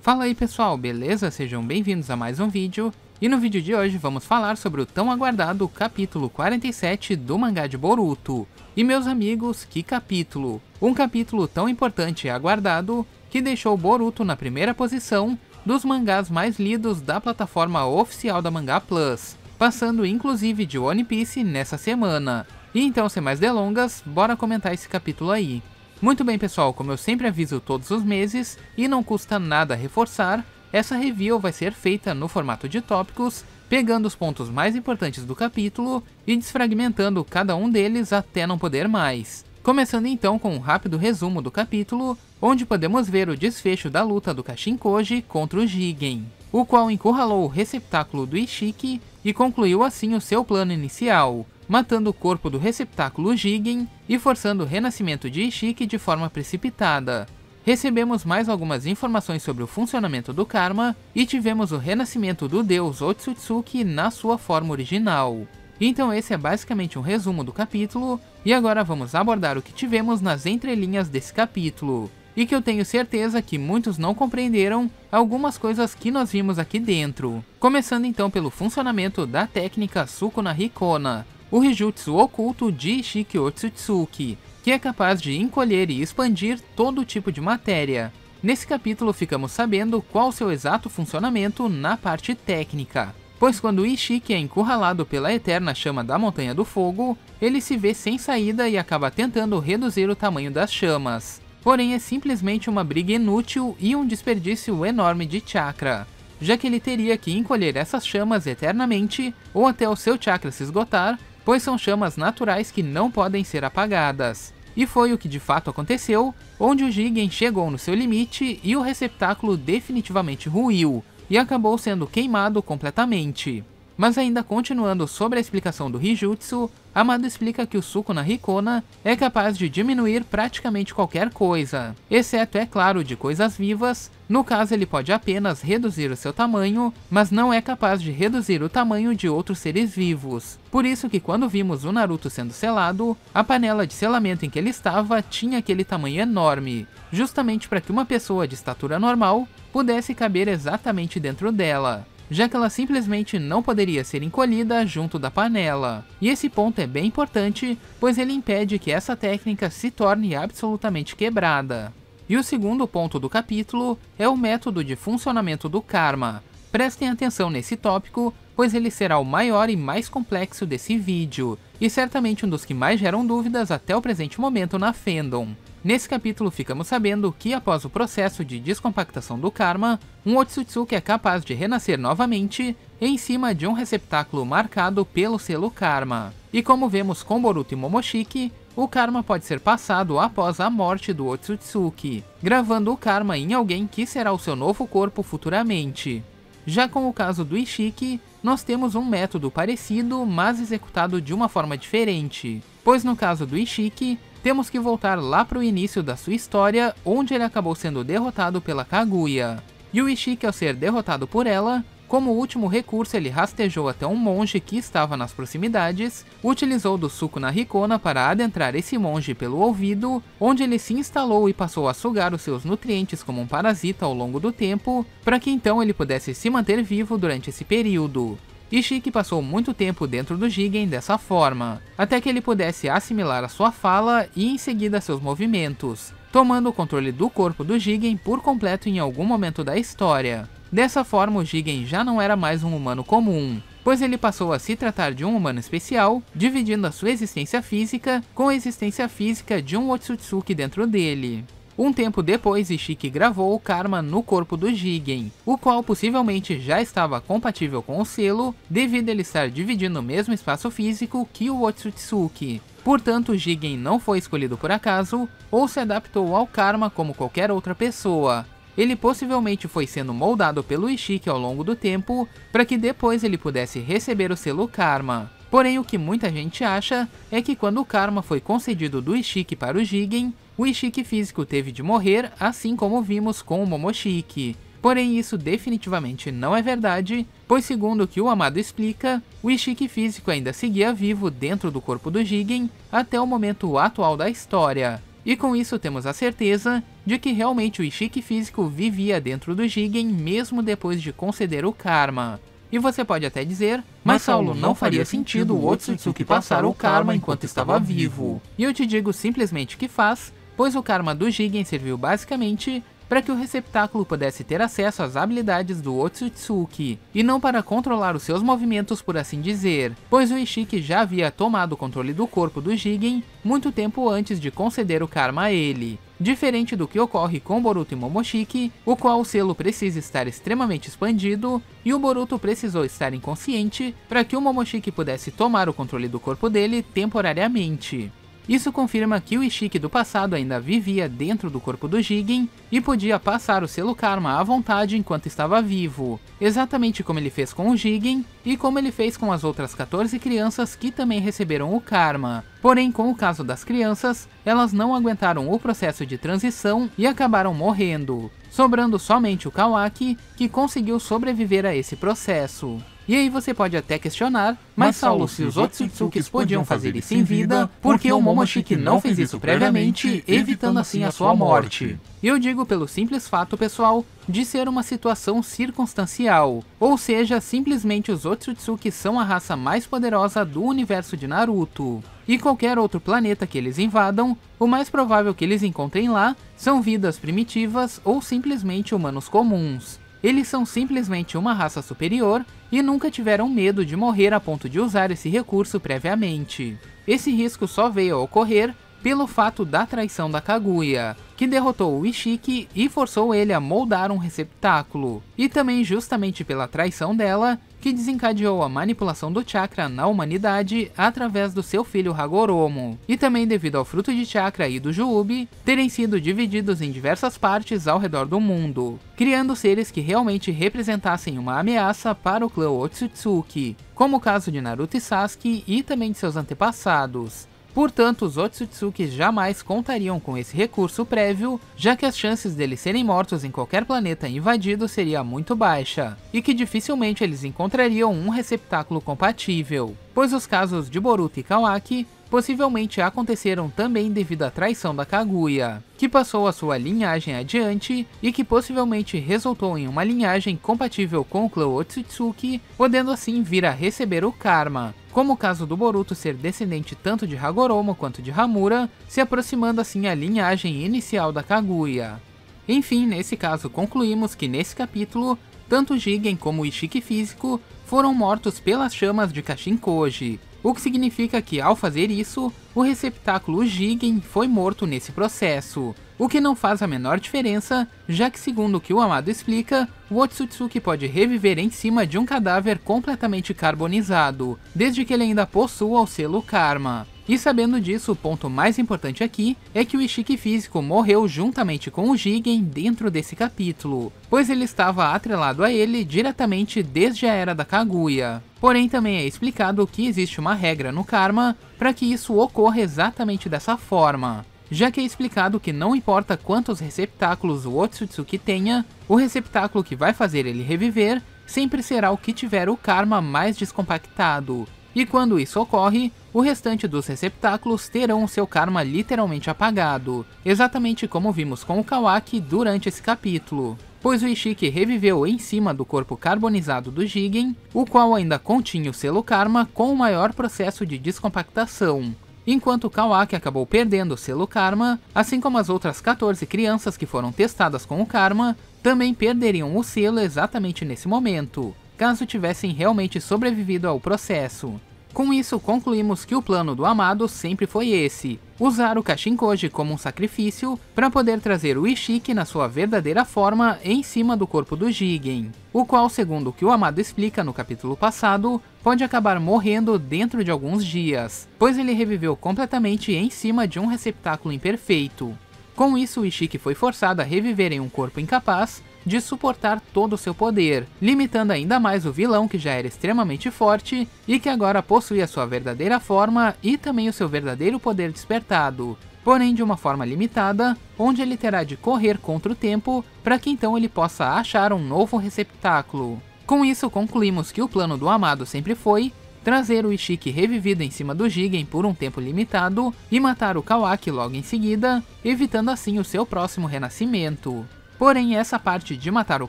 Fala aí pessoal, beleza? Sejam bem-vindos a mais um vídeo, e no vídeo de hoje vamos falar sobre o tão aguardado capítulo 47 do mangá de Boruto. E meus amigos, que capítulo! Um capítulo tão importante e aguardado que deixou Boruto na primeira posição dos mangás mais lidos da plataforma oficial da Manga Plus, passando inclusive de One Piece nessa semana. E então, sem mais delongas, bora comentar esse capítulo aí. Muito bem pessoal, como eu sempre aviso todos os meses, e não custa nada reforçar, essa review vai ser feita no formato de tópicos, pegando os pontos mais importantes do capítulo e desfragmentando cada um deles até não poder mais. Começando então com um rápido resumo do capítulo, onde podemos ver o desfecho da luta do Kashinkoji contra o Jigen, o qual encurralou o receptáculo do Ishiki e concluiu assim o seu plano inicial, matando o corpo do receptáculo Jigen e forçando o renascimento de Ishiki de forma precipitada. Recebemos mais algumas informações sobre o funcionamento do Karma e tivemos o renascimento do deus Otsutsuki na sua forma original. Então esse é basicamente um resumo do capítulo, e agora vamos abordar o que tivemos nas entrelinhas desse capítulo, e que eu tenho certeza que muitos não compreenderam algumas coisas que nós vimos aqui dentro. Começando então pelo funcionamento da técnica Sukuna Hikona, o Ryujutsu oculto de Ishiki Otsutsuki, que é capaz de encolher e expandir todo tipo de matéria. Nesse capítulo ficamos sabendo qual seu exato funcionamento na parte técnica, pois quando Ishiki é encurralado pela eterna chama da Montanha do Fogo, ele se vê sem saída e acaba tentando reduzir o tamanho das chamas. Porém é simplesmente uma briga inútil e um desperdício enorme de chakra, já que ele teria que encolher essas chamas eternamente ou até o seu chakra se esgotar, pois são chamas naturais que não podem ser apagadas. E foi o que de fato aconteceu, onde o Jigen chegou no seu limite e o receptáculo definitivamente ruiu, e acabou sendo queimado completamente. Mas ainda continuando sobre a explicação do Ryujutsu, Amado explica que o Sukuna Hikona é capaz de diminuir praticamente qualquer coisa, exceto, é claro, de coisas vivas. No caso ele pode apenas reduzir o seu tamanho, mas não é capaz de reduzir o tamanho de outros seres vivos. Por isso que quando vimos o Naruto sendo selado, a panela de selamento em que ele estava tinha aquele tamanho enorme, justamente para que uma pessoa de estatura normal pudesse caber exatamente dentro dela, já que ela simplesmente não poderia ser encolhida junto da panela. E esse ponto é bem importante, pois ele impede que essa técnica se torne absolutamente quebrada. E o segundo ponto do capítulo é o método de funcionamento do Karma. Prestem atenção nesse tópico, pois ele será o maior e mais complexo desse vídeo, e certamente um dos que mais geram dúvidas até o presente momento na fandom. Nesse capítulo ficamos sabendo que após o processo de descompactação do Karma, um Otsutsuki é capaz de renascer novamente em cima de um receptáculo marcado pelo selo Karma. E como vemos com Boruto e Momoshiki, o Karma pode ser passado após a morte do Otsutsuki, gravando o Karma em alguém que será o seu novo corpo futuramente. Já com o caso do Ishiki, nós temos um método parecido, mas executado de uma forma diferente, pois no caso do Ishiki, temos que voltar lá para o início da sua história, onde ele acabou sendo derrotado pela Kaguya. E o Ishiki, ao ser derrotado por ela, como último recurso ele rastejou até um monge que estava nas proximidades, utilizou do Sukuna Hikona para adentrar esse monge pelo ouvido, onde ele se instalou e passou a sugar os seus nutrientes como um parasita ao longo do tempo, para que então ele pudesse se manter vivo durante esse período. Ishiki passou muito tempo dentro do Jigen dessa forma, até que ele pudesse assimilar a sua fala e em seguida seus movimentos, tomando o controle do corpo do Jigen por completo em algum momento da história. Dessa forma o Jigen já não era mais um humano comum, pois ele passou a se tratar de um humano especial, dividindo a sua existência física com a existência física de um Otsutsuki dentro dele. Um tempo depois, Ishiki gravou o Karma no corpo do Jigen, o qual possivelmente já estava compatível com o selo, devido a ele estar dividindo o mesmo espaço físico que o Otsutsuki. Portanto, o Jigen não foi escolhido por acaso, ou se adaptou ao Karma como qualquer outra pessoa. Ele possivelmente foi sendo moldado pelo Ishiki ao longo do tempo, para que depois ele pudesse receber o selo Karma. Porém, o que muita gente acha é que quando o Karma foi concedido do Ishiki para o Jigen, o Ishiki físico teve de morrer, assim como vimos com o Momoshiki. Porém, isso definitivamente não é verdade, pois segundo o que o Amado explica, o Ishiki físico ainda seguia vivo dentro do corpo do Jigen até o momento atual da história. E com isso temos a certeza de que realmente o Ishiki físico vivia dentro do Jigen mesmo depois de conceder o karma. E você pode até dizer, mas Saulo, não faria sentido o Otsutsuki passar o karma enquanto estava vivo. E eu te digo simplesmente que faz, pois o karma do Jigen serviu basicamente para que o receptáculo pudesse ter acesso às habilidades do Otsutsuki, e não para controlar os seus movimentos, por assim dizer, pois o Ishiki já havia tomado o controle do corpo do Jigen muito tempo antes de conceder o karma a ele. Diferente do que ocorre com Boruto e Momoshiki, o qual o selo precisa estar extremamente expandido, e o Boruto precisou estar inconsciente para que o Momoshiki pudesse tomar o controle do corpo dele temporariamente. Isso confirma que o Ishiki do passado ainda vivia dentro do corpo do Jigen e podia passar o selo karma à vontade enquanto estava vivo, exatamente como ele fez com o Jigen e como ele fez com as outras 14 crianças que também receberam o karma. Porém, com o caso das crianças, elas não aguentaram o processo de transição e acabaram morrendo, sobrando somente o Kawaki, que conseguiu sobreviver a esse processo. E aí você pode até questionar, mas Saulo, se os Otsutsukis podiam fazer isso em vida, por que o Momoshiki não fez isso previamente, evitando assim a sua morte? Eu digo pelo simples fato, pessoal, de ser uma situação circunstancial, ou seja, simplesmente os Otsutsuki são a raça mais poderosa do universo de Naruto. E qualquer outro planeta que eles invadam, o mais provável que eles encontrem lá são vidas primitivas ou simplesmente humanos comuns. Eles são simplesmente uma raça superior e nunca tiveram medo de morrer a ponto de usar esse recurso previamente. Esse risco só veio a ocorrer pelo fato da traição da Kaguya, que derrotou o Ishiki e forçou ele a moldar um receptáculo, e também justamente pela traição dela, que desencadeou a manipulação do chakra na humanidade através do seu filho Hagoromo, e também devido ao fruto de chakra e do Juubi terem sido divididos em diversas partes ao redor do mundo, criando seres que realmente representassem uma ameaça para o clã Otsutsuki, como o caso de Naruto e Sasuke e também de seus antepassados. Portanto, os Otsutsuki jamais contariam com esse recurso prévio, já que as chances deles serem mortos em qualquer planeta invadido seria muito baixa, e que dificilmente eles encontrariam um receptáculo compatível, pois os casos de Boruto e Kawaki possivelmente aconteceram também devido à traição da Kaguya, que passou a sua linhagem adiante e que possivelmente resultou em uma linhagem compatível com o clã Otsutsuki, podendo assim vir a receber o karma, como o caso do Boruto ser descendente tanto de Hagoromo quanto de Hamura, se aproximando assim a linhagem inicial da Kaguya. Enfim, nesse caso concluímos que nesse capítulo, tanto Jigen como o Ishiki físico foram mortos pelas chamas de Kashinkoji, o que significa que ao fazer isso, o receptáculo Jigen foi morto nesse processo, o que não faz a menor diferença, já que segundo o que o Amado explica, o Otsutsuki pode reviver em cima de um cadáver completamente carbonizado, desde que ele ainda possua o selo Karma. E sabendo disso, o ponto mais importante aqui é que o Ishiki físico morreu juntamente com o Jigen dentro desse capítulo, pois ele estava atrelado a ele diretamente desde a era da Kaguya. Porém também é explicado que existe uma regra no Karma para que isso ocorra exatamente dessa forma, já que é explicado que não importa quantos receptáculos o Otsutsuki tenha, o receptáculo que vai fazer ele reviver sempre será o que tiver o Karma mais descompactado. E quando isso ocorre, o restante dos receptáculos terão o seu karma literalmente apagado, exatamente como vimos com o Kawaki durante esse capítulo, pois o Ishiki reviveu em cima do corpo carbonizado do Jigen, o qual ainda continha o selo karma com o maior processo de descompactação, enquanto o Kawaki acabou perdendo o selo karma, assim como as outras 14 crianças que foram testadas com o karma, também perderiam o selo exatamente nesse momento, caso tivessem realmente sobrevivido ao processo. Com isso, concluímos que o plano do Amado sempre foi esse, usar o Kashinkoji como um sacrifício para poder trazer o Ishiki na sua verdadeira forma em cima do corpo do Jigen, o qual, segundo o que o Amado explica no capítulo passado, pode acabar morrendo dentro de alguns dias, pois ele reviveu completamente em cima de um receptáculo imperfeito. Com isso, o Ishiki foi forçado a reviver em um corpo incapaz de suportar todo o seu poder, limitando ainda mais o vilão que já era extremamente forte e que agora possui a sua verdadeira forma e também o seu verdadeiro poder despertado, porém de uma forma limitada, onde ele terá de correr contra o tempo para que então ele possa achar um novo receptáculo. Com isso concluímos que o plano do Amado sempre foi trazer o Ishiki revivido em cima do Jigen por um tempo limitado e matar o Kawaki logo em seguida, evitando assim o seu próximo renascimento. Porém, essa parte de matar o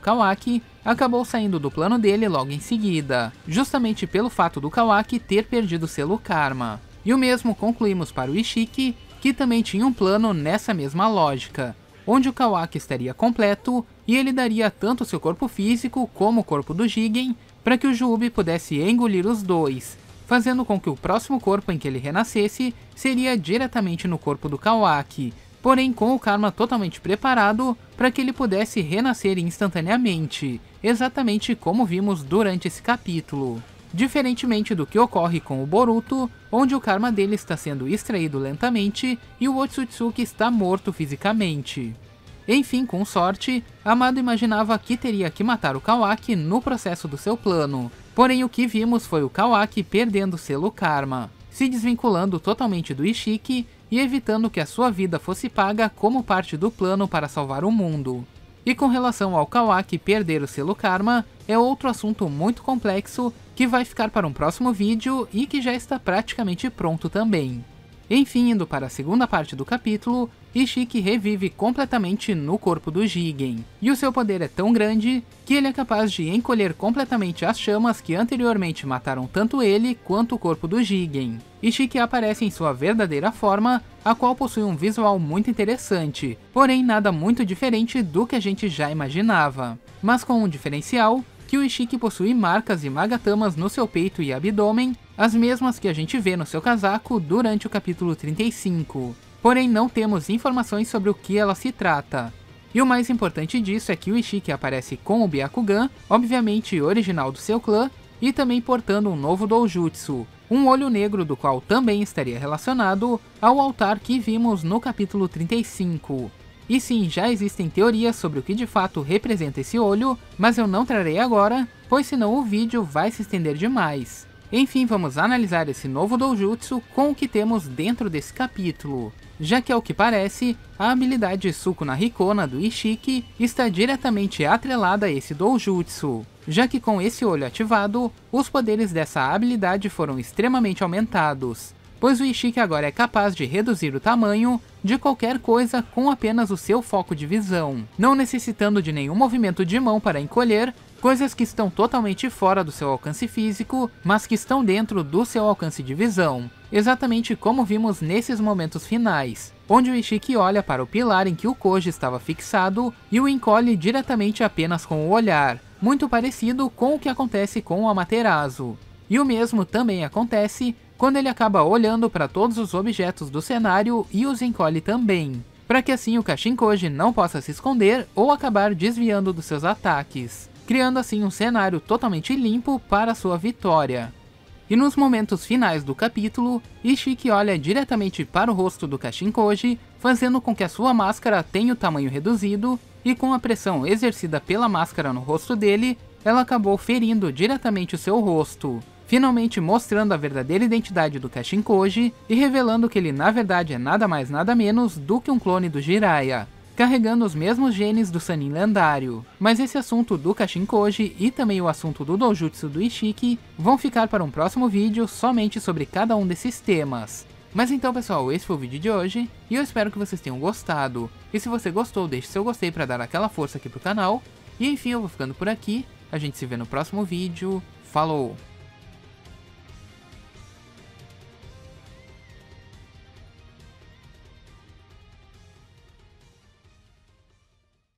Kawaki acabou saindo do plano dele logo em seguida, justamente pelo fato do Kawaki ter perdido o selo Karma. E o mesmo concluímos para o Ishiki, que também tinha um plano nessa mesma lógica, onde o Kawaki estaria completo e ele daria tanto seu corpo físico como o corpo do Jigen para que o Jubi pudesse engolir os dois, fazendo com que o próximo corpo em que ele renascesse seria diretamente no corpo do Kawaki, porém com o Karma totalmente preparado para que ele pudesse renascer instantaneamente, exatamente como vimos durante esse capítulo. Diferentemente do que ocorre com o Boruto, onde o Karma dele está sendo extraído lentamente e o Otsutsuki está morto fisicamente. Enfim, com sorte, Amado imaginava que teria que matar o Kawaki no processo do seu plano, porém o que vimos foi o Kawaki perdendo o selo Karma, se desvinculando totalmente do Ishiki e evitando que a sua vida fosse paga como parte do plano para salvar o mundo. E com relação ao Kawaki perder o selo Karma, é outro assunto muito complexo que vai ficar para um próximo vídeo e que já está praticamente pronto também. Enfim, indo para a segunda parte do capítulo, Ishiki revive completamente no corpo do Jigen, e o seu poder é tão grande que ele é capaz de encolher completamente as chamas que anteriormente mataram tanto ele quanto o corpo do Jigen. Ishiki aparece em sua verdadeira forma, a qual possui um visual muito interessante, porém nada muito diferente do que a gente já imaginava, mas com um diferencial, que o Ishiki possui marcas e magatamas no seu peito e abdômen, as mesmas que a gente vê no seu casaco durante o capítulo 35. Porém não temos informações sobre o que ela se trata. E o mais importante disso é que o Ishiki aparece com o Byakugan, obviamente original do seu clã, e também portando um novo doujutsu, um olho negro do qual também estaria relacionado ao altar que vimos no capítulo 35. E sim, já existem teorias sobre o que de fato representa esse olho, mas eu não trarei agora, pois senão o vídeo vai se estender demais. Enfim, vamos analisar esse novo doujutsu com o que temos dentro desse capítulo, já que ao que parece, a habilidade Sukuna Hikona do Ishiki está diretamente atrelada a esse doujutsu, já que com esse olho ativado, os poderes dessa habilidade foram extremamente aumentados, pois o Ishiki agora é capaz de reduzir o tamanho de qualquer coisa com apenas o seu foco de visão, não necessitando de nenhum movimento de mão para encolher coisas que estão totalmente fora do seu alcance físico, mas que estão dentro do seu alcance de visão, exatamente como vimos nesses momentos finais, onde o Ishiki olha para o pilar em que o Koji estava fixado e o encolhe diretamente apenas com o olhar, muito parecido com o que acontece com o Amaterasu. E o mesmo também acontece quando ele acaba olhando para todos os objetos do cenário e os encolhe também, para que assim o Kashinkoji não possa se esconder ou acabar desviando dos seus ataques, criando assim um cenário totalmente limpo para sua vitória. E nos momentos finais do capítulo, Ishiki olha diretamente para o rosto do Kashinkoji, fazendo com que a sua máscara tenha o tamanho reduzido, e com a pressão exercida pela máscara no rosto dele, ela acabou ferindo diretamente o seu rosto, finalmente mostrando a verdadeira identidade do Kashinkoji e revelando que ele na verdade é nada mais nada menos do que um clone do Jiraiya, carregando os mesmos genes do Sannin lendário. Mas esse assunto do Kashinkoji e também o assunto do doujutsu do Ishiki vão ficar para um próximo vídeo somente sobre cada um desses temas. Mas então pessoal, esse foi o vídeo de hoje, e eu espero que vocês tenham gostado. E se você gostou, deixe seu gostei para dar aquela força aqui pro canal. E enfim, eu vou ficando por aqui, a gente se vê no próximo vídeo, falou!